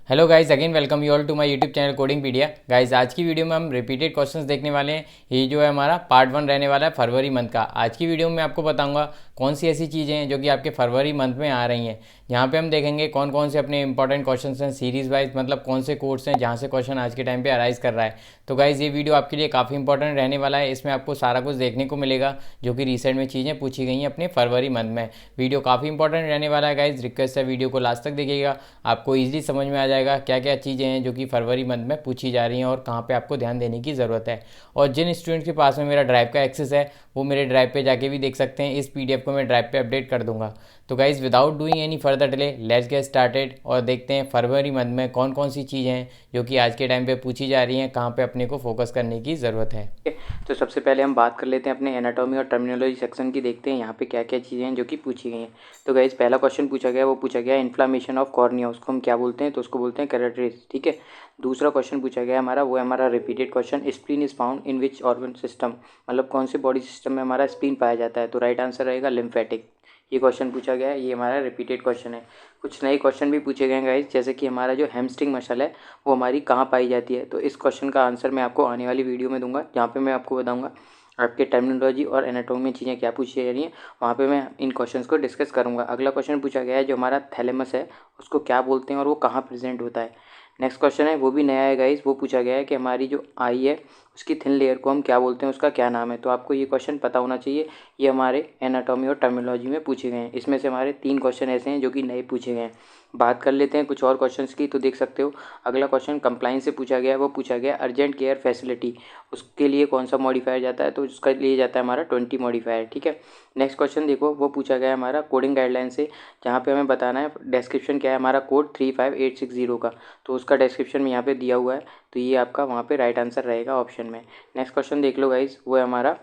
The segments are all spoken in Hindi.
Hello guys, again welcome you all to my YouTube channel Codingpedia. Guys, आज की वीडियो में हम रिपीटेड क्वेश्चंस देखने वाले हैं। ये जो है हमारा पार्ट 1 रहने वाला है फरवरी मंथ का। आज की वीडियो में आपको बताऊंगा कौन सी ऐसी चीज़ें हैं जो कि आपके फरवरी मंथ में आ रही हैं। यहाँ पे हम देखेंगे कौन कौन से अपने इंपॉर्टेंट क्वेश्चंस हैं सीरीज़ वाइज, मतलब कौन से कोर्स हैं जहाँ से क्वेश्चन आज के टाइम पे अराइज कर रहा है। तो गाइज़, ये वीडियो आपके लिए काफ़ी इंपॉर्टेंट रहने वाला है। इसमें आपको सारा कुछ देखने को मिलेगा जो कि रिसेंट में चीज़ें पूछी गई हैं अपने फरवरी मंथ में। वीडियो काफ़ी इंपॉर्टेंट रहने वाला है गाइज़। रिक्वेस्ट है वीडियो को लास्ट तक देखिएगा, आपको ईजिली समझ में आ जाएगा क्या क्या चीज़ें हैं जो कि फरवरी मंथ में पूछी जा रही हैं और कहाँ पे आपको ध्यान देने की ज़रूरत है। और जिन स्टूडेंट्स के पास में मेरा ड्राइव का एक्सेस है वो मेरे ड्राइव पे जाके भी देख सकते हैं। इस पीडीएफ को मैं ड्राइव पे अपडेट कर दूंगा। तो guys, without doing any further delay, let's get started और देखते हैं फरवरी मंथ में कौन कौन सी चीज़ें हैं जो कि आज के टाइम पे पूछी जा रही हैं, कहाँ पे अपने को फोकस करने की ज़रूरत है। तो सबसे पहले हम बात कर लेते हैं अपने एनाटॉमी और टर्मिनोलॉजी सेक्शन की। देखते हैं यहाँ पे क्या क्या चीज़ें हैं जो कि पूछी गई हैं। तो गाइस, पहला क्वेश्चन पूछा गया, वो पूछा गया इन्फ्लामेशन ऑफ कॉर्निया, उसको हम क्या बोलते हैं? तो उसको बोलते हैं केराटिस। ठीक है। दूसरा क्वेश्चन पूछा गया हमारा, वो है हमारा repeated question, spleen is found in which organ system, मतलब कौन से बॉडी सिस्टम में हमारा स्प्लीन पाया जाता है? तो राइट आंसर रहेगा लिम्फेटिक। ये क्वेश्चन पूछा गया है, ये हमारा रिपीटेड क्वेश्चन है। कुछ नए क्वेश्चन भी पूछे गए हैं गाइस, जैसे कि हमारा जो हैमस्ट्रिंग मसल है वो हमारी कहाँ पाई जाती है। तो इस क्वेश्चन का आंसर मैं आपको आने वाली वीडियो में दूंगा, जहाँ पे मैं आपको बताऊंगा आपके टर्मिनोलॉजी और एनाटॉमी में चीज़ें क्या पूछी जा रही हैं। वहाँ पे मैं इन क्वेश्चंस को डिस्कस करूँगा। अगला क्वेश्चन पूछा गया है, जो हमारा थैलेमस है उसको क्या बोलते हैं और वो कहाँ प्रेजेंट होता है। नेक्स्ट क्वेश्चन है, वो भी नया है गाइस, वो पूछा गया है कि हमारी जो आई है उसकी थिन लेयर को हम क्या बोलते हैं, उसका क्या नाम है। तो आपको ये क्वेश्चन पता होना चाहिए। ये हमारे एनाटॉमी और टर्मिनोलॉजी में पूछे गए हैं। इसमें से हमारे 3 क्वेश्चन ऐसे हैं जो कि नए पूछे गए हैं। बात कर लेते हैं कुछ और क्वेश्चंस की। तो देख सकते हो अगला क्वेश्चन कंप्लाइंस से पूछा गया है, वो पूछा गया अर्जेंट केयर फैसिलिटी, उसके लिए कौन सा मॉडिफायर जाता है? तो उसका लिए जाता है हमारा 20 मॉडिफायर। ठीक है। नेक्स्ट क्वेश्चन देखो, वो पूछा गया है हमारा कोडिंग गाइडलाइन से, जहाँ पे हमें बताना है डिस्क्रिप्शन क्या है हमारा कोड 35860 का। तो उसका डिस्क्रिप्शन में यहाँ पे दिया हुआ है। तो ये आपका वहाँ पे राइट आंसर रहेगा ऑप्शन में। नेक्स्ट क्वेश्चन देख लो गाइज, वो है हमारा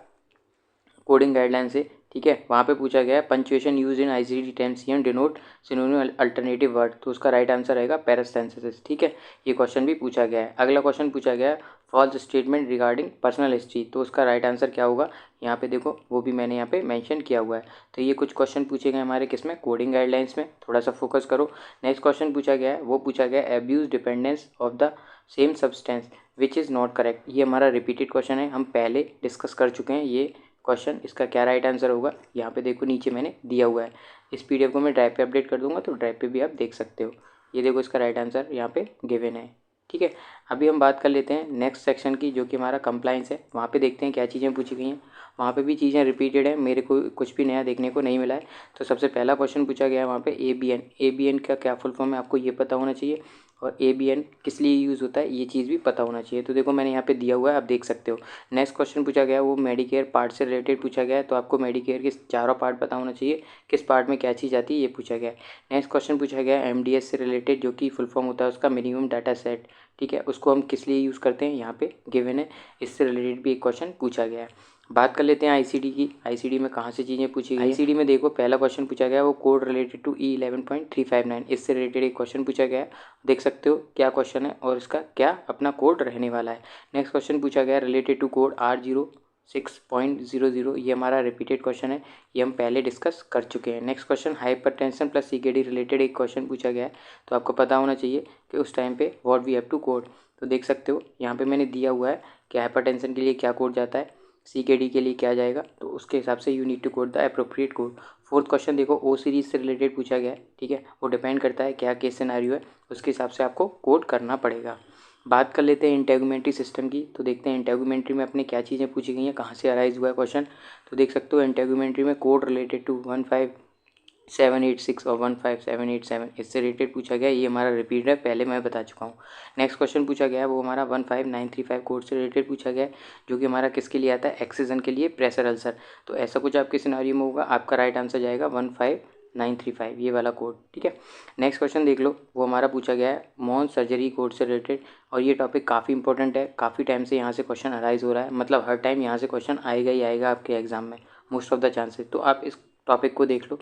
कोडिंग गाइडलाइन से। ठीक है। वहाँ पे पूछा गया है punctuation use in ICD 10 denote synonym alternative word. तो उसका राइट आंसर रहेगा पैरास्थेसिस। ठीक है। ये क्वेश्चन भी पूछा गया है। अगला क्वेश्चन पूछा गया है false statement regarding personal history. तो उसका राइट आंसर क्या होगा? यहाँ पे देखो, वो भी मैंने यहाँ पे मेंशन किया हुआ है। तो ये कुछ क्वेश्चन पूछे गए हमारे किसमें, कोडिंग गाइडलाइंस में। थोड़ा सा फोकस करो। नेक्स्ट क्वेश्चन पूछा गया है, वो पूछा गया है abuse dependence of the same substance which is not correct. ये हमारा रिपीटेड क्वेश्चन है, हम पहले डिस्कस कर चुके हैं ये क्वेश्चन। इसका क्या राइट आंसर होगा, यहाँ पे देखो नीचे मैंने दिया हुआ है। इस पीडीएफ को मैं ड्राइव पे अपडेट कर दूंगा, तो ड्राइव पे भी आप देख सकते हो। ये देखो, इसका राइट आंसर यहाँ पे गिवन है। ठीक है। अभी हम बात कर लेते हैं नेक्स्ट सेक्शन की, जो कि हमारा कंप्लाइंस है। वहाँ पे देखते हैं क्या चीज़ें पूछी गई हैं। वहाँ पे भी चीज़ें रिपीटेड है, मेरे को कुछ भी नया देखने को नहीं मिला है। तो सबसे पहला क्वेश्चन पूछा गया है वहाँ पे ABN। ABN का क्या फुल फॉर्म है आपको ये पता होना चाहिए, और ABN किस लिए यूज़ होता है ये चीज़ भी पता होना चाहिए। तो देखो मैंने यहाँ पे दिया हुआ है, आप देख सकते हो। नेक्स्ट क्वेश्चन पूछा गया है, वो मेडिकेयर पार्ट से रिलेटेड पूछा गया है। तो आपको मेडिकेयर के चारों पार्ट पता होना चाहिए, किस पार्ट में क्या चीज़ आती है ये पूछा गया है। नेक्स्ट क्वेश्चन पूछा गया है MDS से रिलेटेड, जो कि फुल फॉर्म होता है उसका मिनिमम डाटा सेट। ठीक है। उसको हम किस लिए यूज़ करते हैं यहाँ पे गिवन है। इससे रिलेटेड भी एक क्वेश्चन पूछा गया है। बात कर लेते हैं आईसीडी की। आईसीडी में कहाँ से चीज़ें पूछी गई? आईसीडी में देखो पहला क्वेश्चन पूछा गया वो कोड रिलेटेड टू E11.359, इससे रिलेटेड एक क्वेश्चन पूछा गया है। देख सकते हो क्या क्वेश्चन है और इसका क्या अपना कोड रहने वाला है। नेक्स्ट क्वेश्चन पूछा गया रिलेटेड टू कोड R06.00, ये हमारा रिपीटेड क्वेश्चन है, ये हम पहले डिस्कस कर चुके हैं। Next question hypertension plus CKD related एक क्वेश्चन पूछा गया है। तो आपको पता होना चाहिए कि उस टाइम पे what we have to code. तो देख सकते हो यहाँ पे मैंने दिया हुआ है कि हाइपरटेंशन के लिए क्या कोड जाता है, CKD के लिए क्या जाएगा। तो उसके हिसाब से you need to code the appropriate code. Fourth question देखो O सीरीज से रिलेटेड पूछा गया है। ठीक है। वो डिपेंड करता है क्या केस सिनेरियो है, उसके हिसाब से आपको कोड करना पड़ेगा। बात कर लेते हैं इंटेगुमेंट्री सिस्टम की। तो देखते हैं इंटेगुमेंट्री में अपने क्या चीज़ें पूछी गई हैं, कहाँ से अराइज हुआ है क्वेश्चन। तो देख सकते हो इंटेगुमेंट्री में कोड रिलेटेड टू 15786 और 15787, इससे रिलेटेड पूछा गया। ये हमारा रिपीट है, पहले मैं बता चुका हूँ। नेक्स्ट क्वेश्चन पूछा गया है वो हमारा 15935 कोड से रिलेटेड पूछा गया है, जो कि हमारा किसके लिए आता है, एक्सीजन के लिए, प्रेशर अल्सर। तो ऐसा कुछ आपके सिनारियो में होगा, आपका राइट आंसर जाएगा 15935, ये वाला कोड। ठीक है। नेक्स्ट क्वेश्चन देख लो, वो हमारा पूछा गया है मॉन सर्जरी कोड से रिलेटेड, और ये टॉपिक काफ़ी इंपॉर्टेंट है। काफ़ी टाइम से यहाँ से क्वेश्चन अराइज हो रहा है, मतलब हर टाइम यहाँ से क्वेश्चन आएगा ही आएगा आपके एग्जाम में, मोस्ट ऑफ द चांसेस। तो आप इस टॉपिक को देख लो,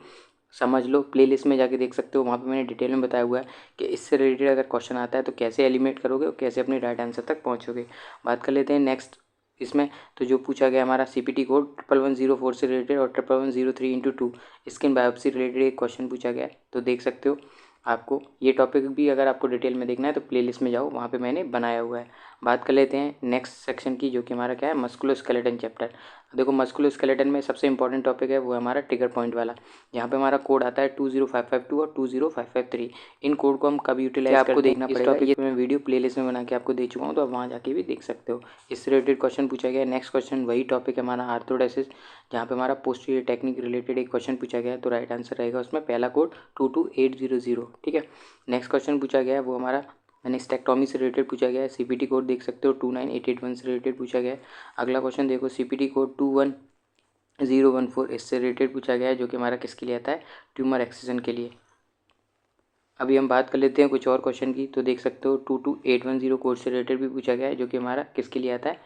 समझ लो, प्लेलिस्ट में जाके देख सकते हो, वहाँ पे मैंने डिटेल में बताया हुआ है कि इससे रिलेटेड अगर क्वेश्चन आता है तो कैसे एलिमिनेट करोगे और कैसे अपने राइट आंसर तक पहुँचोगे। बात कर लेते हैं नेक्स्ट इसमें। तो जो पूछा गया हमारा CPT कोड 11104 से रिलेटेड और 11103/2 स्किन बायोप्सी रिलेटेड एक क्वेश्चन पूछा गया है। तो देख सकते हो आपको ये टॉपिक भी अगर आपको डिटेल में देखना है तो प्लेलिस्ट में जाओ, वहाँ पे मैंने बनाया हुआ है। बात कर लेते हैं नेक्स्ट सेक्शन की, जो कि हमारा क्या है, मस्कुलोस्केलेटन चैप्टर। देखो मस्कुलोस्केलेटन में सबसे इंपॉर्टेंट टॉपिक है वो है हमारा ट्रिगर पॉइंट वाला, जहाँ पे हमारा कोड आता है 20552 और 20553। इन कोड को हम कब यूटिलाइज करते हैं आपको देखना पड़ेगा। ये मैं वीडियो प्लेलिस्ट में बना के आपको दे चुका हूँ, तो आप वहाँ जाके भी देख सकते हो। इससे रिलेटेड क्वेश्चन पूछा गया है। नेक्स्ट क्वेश्चन वही टॉपिक है हमारा आर्थोडेसिस, जहाँ पे हमारा पोस्टीरियर टेक्निक रिलेटेड एक क्वेश्चन पूछा गया है। तो राइट आंसर रहेगा उसमें पहला कोड 22800। ठीक है। नेक्स्ट क्वेश्चन पूछा गया है वो हमारा मेनिस्टेक्टोमी से रिलेटेड पूछा गया है। सीपीटी कोड देख सकते हो 29881 से रिलेटेड पूछा गया है। अगला क्वेश्चन देखो सीपीटी कोड 21014 इससे रिलेटेड पूछा गया है, जो कि हमारा किसके लिए आता है, ट्यूमर एक्सिजन के लिए। अभी हम बात कर लेते हैं कुछ और क्वेश्चन की। तो देख सकते हो 22810 कोड से रिलेटेड भी पूछा गया है, जो कि हमारा किसके लिए आता है,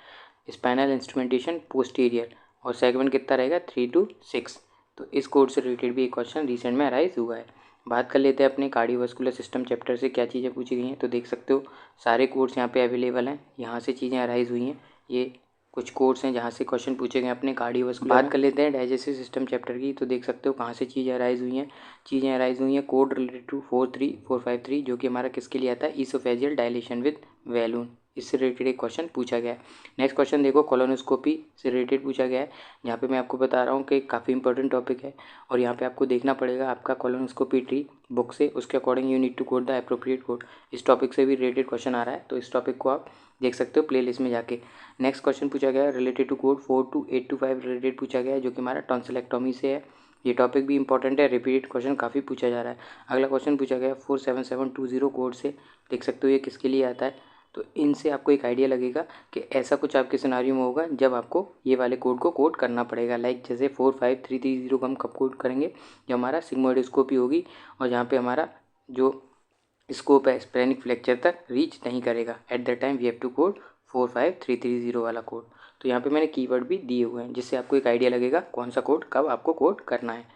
स्पाइनल इंस्ट्रूमेंटेशन पोस्टीरियर, और सेगमेंट कितना रहेगा 3 to 6। तो इस कोड से रिलेटेड भी एक क्वेश्चन रिसेंट में अराइज हुआ है। बात कर लेते हैं अपने कार्डियोवास्कुलर सिस्टम चैप्टर से क्या चीज़ें पूछी गई हैं। तो देख सकते हो सारे कोड्स यहाँ पे अवेलेबल हैं, यहाँ से चीज़ें अराइज हुई हैं। ये कुछ कोड्स हैं जहाँ से क्वेश्चन पूछे गए अपने कार्डियोवास्कुलर। बात कर लेते हैं डाइजेस्टिव सिस्टम चैप्टर की। तो देख सकते हो कहाँ से चीज़ें अराइज हुई हैं। चीज़ें अराइज हुई हैं कोड रिलेटेड टू 43453, जो कि हमारा किसके लिए आता है, ईसोफेजियल डायलेशन विद वैलून। इससे रिलेटेड एक क्वेश्चन पूछा गया है। नेक्स्ट क्वेश्चन देखो कोलोनोस्कोपी से रिलेटेड पूछा गया है। यहाँ पे मैं आपको बता रहा हूँ कि काफ़ी इंपॉर्टेंट टॉपिक है, और यहाँ पे आपको देखना पड़ेगा आपका कोलोनोस्कोपी ट्री बुक से, उसके according you need to code the appropriate code. इस टॉपिक से भी रिलेटेड क्वेश्चन आ रहा है, तो इस टॉपिक को आप देख सकते हो प्लेलिस्ट में जाके। नेक्स्ट क्वेश्चन पूछा गया है रिलेटेड टू कोड 42825 रिलेटेड पूछा गया है, जो कि हमारा टॉन्सिलेक्टोमी से है। ये टॉपिक भी इंपॉर्टेंट है, रिपीटेड क्वेश्चन काफ़ी पूछा जा रहा है। अगला क्वेश्चन पूछा गया है 47720 कोड से, देख सकते हो ये किसके लिए आता है। तो इनसे आपको एक आइडिया लगेगा कि ऐसा कुछ आपके सिनारियो में होगा जब आपको ये वाले कोड को कोड करना पड़ेगा। लाइक जैसे 45330 को हम कब कोड करेंगे, जब हमारा सिग्मोइडोस्कोपी होगी और जहाँ पे हमारा जो स्कोप है स्प्लेनिक फ्लेक्चर तक रीच नहीं करेगा। At the time we have to code 45330 वाला कोड। तो यहाँ पे मैंने कीवर्ड भी दिए हुए हैं, जिससे आपको एक आइडिया लगेगा कौन सा कोड कब आपको कोड करना है।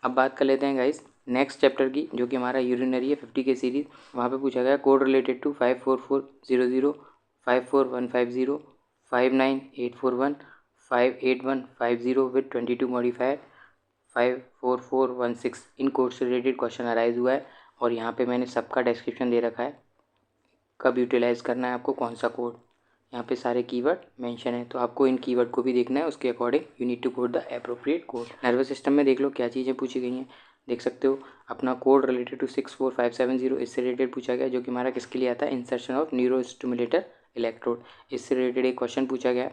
अब बात कर लेते हैं गाइस नेक्स्ट चैप्टर की, जो कि हमारा यूरिनरी है 50 के सीरीज़। वहाँ पे पूछा गया code related to 54400, 54150, 59841, 58150 with 22 modifier, 54416। इन कोड से रिलेटेड क्वेश्चन अराइज हुआ है, और यहाँ पे मैंने सबका डिस्क्रिप्शन दे रखा है, कब यूटिलाइज़ करना है आपको कौन सा कोड। यहाँ पे सारे कीवर्ड मेंशन है, तो आपको इन कीवर्ड को भी देखना है, उसके according you need to code the appropriate code. Nervous system में देख लो क्या चीज़ें पूछी गई हैं। देख सकते हो अपना कोड रिलेटेड टू 64570 इससे रिलेटेड पूछा गया, जो कि हमारा किसके लिए आता है, insertion of neuro stimulator electrode. इससे रिलेटेड एक क्वेश्चन पूछा गया।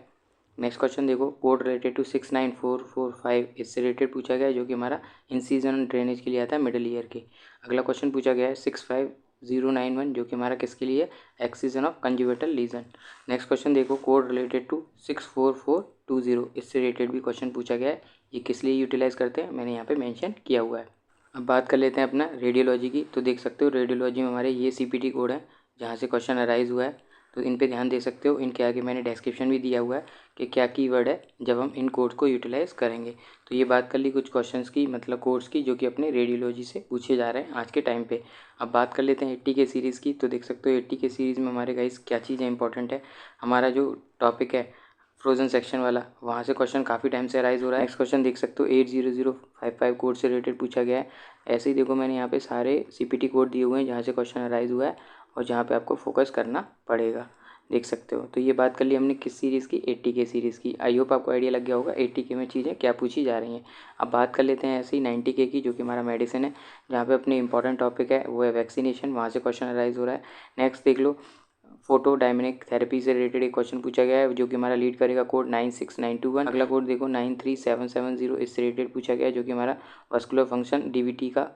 नेक्स्ट क्वेश्चन देखो कोड रिलेटेड टू 69445 इससे रिलेटेड पूछा गया, जो कि हमारा इंसीजन ड्रेनेज के लिए आता है मिडल ईयर के। अगला क्वेश्चन पूछा गया है 65091, जो कि हमारा किसके लिए, excision of conjunctival lesion. Next question देखो कोड रिलेटेड टू 64420 इससे रिलेटेड भी क्वेश्चन पूछा गया है। ये किस लिए यूटिलाइज़ करते हैं मैंने यहाँ पे मेंशन किया हुआ है। अब बात कर लेते हैं अपना रेडियोलॉजी की। तो देख सकते हो रेडियोलॉजी में हमारे ये सीपीटी कोड है जहाँ से क्वेश्चन अराइज हुआ है, तो इन पे ध्यान दे सकते हो। इनके आगे मैंने डिस्क्रिप्शन भी दिया हुआ है कि क्या कीवर्ड है जब हम इन कोड्स को यूटिलाइज़ करेंगे। तो ये बात कर ली कुछ क्वेश्चंस की, मतलब कोड्स की, जो कि अपने रेडियोलॉजी से पूछे जा रहे हैं आज के टाइम पे। अब बात कर लेते हैं 80 के सीरीज़ की। तो देख सकते हो 80 के सीरीज़ में हमारे गाइस क्या चीज़ें इंपॉर्टेंट है। हमारा जो टॉपिक है फ्रोजन सेक्शन वाला, वहाँ से क्वेश्चन काफ़ी टाइम से अराइज हो रहा है। नेक्स्ट क्वेश्चन देख सकते हो 80055 कोड से रिलेटेड पूछा गया है। ऐसे ही देखो मैंने यहाँ पे सारे सीपीटी कोड दिए हुए हैं जहाँ से क्वेश्चन अराइज हुआ है और जहाँ पे आपको फोकस करना पड़ेगा, देख सकते हो। तो ये बात कर ली हमने किस सीरीज़ की, 80 के सीरीज़ की। आई होप आपको आइडिया लग गया होगा 80 के में चीज़ें क्या पूछी जा रही हैं। अब बात कर लेते हैं ऐसे ही 90 के की, जो कि हमारा मेडिसिन है, जहाँ पे अपने इंपॉर्टेंट टॉपिक है वो है वैक्सीनेशन, वहाँ से क्वेश्चन अराइज हो रहा है। नेक्स्ट देख लो फोटो डायनेमिक थेरेपी से रिलेटेड एक क्वेश्चन पूछा गया है, जो कि हमारा लीड करेगा कोड 96921। अगला कोड देखो 93770 इससे रिलेटेड पूछा गया है, जो कि हमारा वस्कुलर फंक्शन डीवीटी का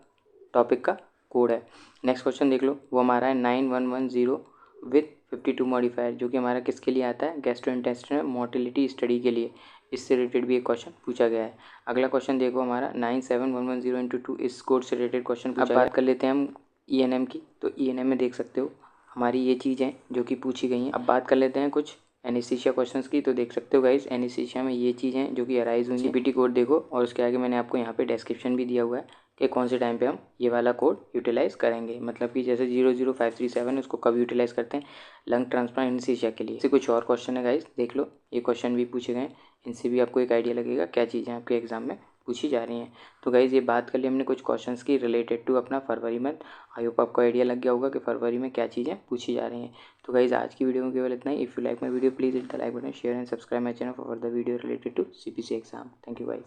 टॉपिक का कोड है। नेक्स्ट क्वेश्चन देख लो वो हमारा है 9110 विथ 52 मॉडिफायर, जो कि हमारा किसके लिए आता है, गैस्ट्रोइंटेस्टिनल मोटिलिटी स्टडी के लिए। इससे रिलेटेड भी एक क्वेश्चन पूछा गया है। अगला क्वेश्चन देखो हमारा 97110 इस कोड से रिलेटेड क्वेश्चन पूछा। अब बात कर लेते हैं हम ईएनएम की। तो ईएनएम में देख सकते हो हमारी ये चीज़ें जो कि पूछी गई हैं। अब बात कर लेते हैं कुछ एनेस्थीसिया क्वेश्चंस की। तो देख सकते हो गाइस एनेस्थीसिया में ये चीज़ें जो कि अराइज हुई हैं। सीपीटी कोड देखो, और उसके आगे मैंने आपको यहाँ पे डिस्क्रिप्शन भी दिया हुआ है कि कौन से टाइम पे हम ये वाला कोड यूटिलाइज़ करेंगे। मतलब कि जैसे 00537 उसको कब यूटिलाइज़ करते हैं, लंग ट्रांसप्लांट एनेस्थीसिया के लिए। इससे कुछ और क्वेश्चन है गाइस, देख लो ये क्वेश्चन भी पूछे गए, इनसे भी आपको एक आइडिया लगेगा क्या चीज़ें आपके एग्जाम में पूछी जा रही हैं। तो गाइज़ ये बात कर ली हमने कुछ क्वेश्चंस की रिलेटेड टू अपना फरवरी मंथ। आई होप आपको आइडिया लग गया होगा कि फरवरी में क्या चीज़ें पूछी जा रही हैं। तो गाइज़ आज की वीडियो में केवल इतना ही। If you like my video please hit the like button, share and subscribe my channel for the video related to CPC exam. Thank you guys.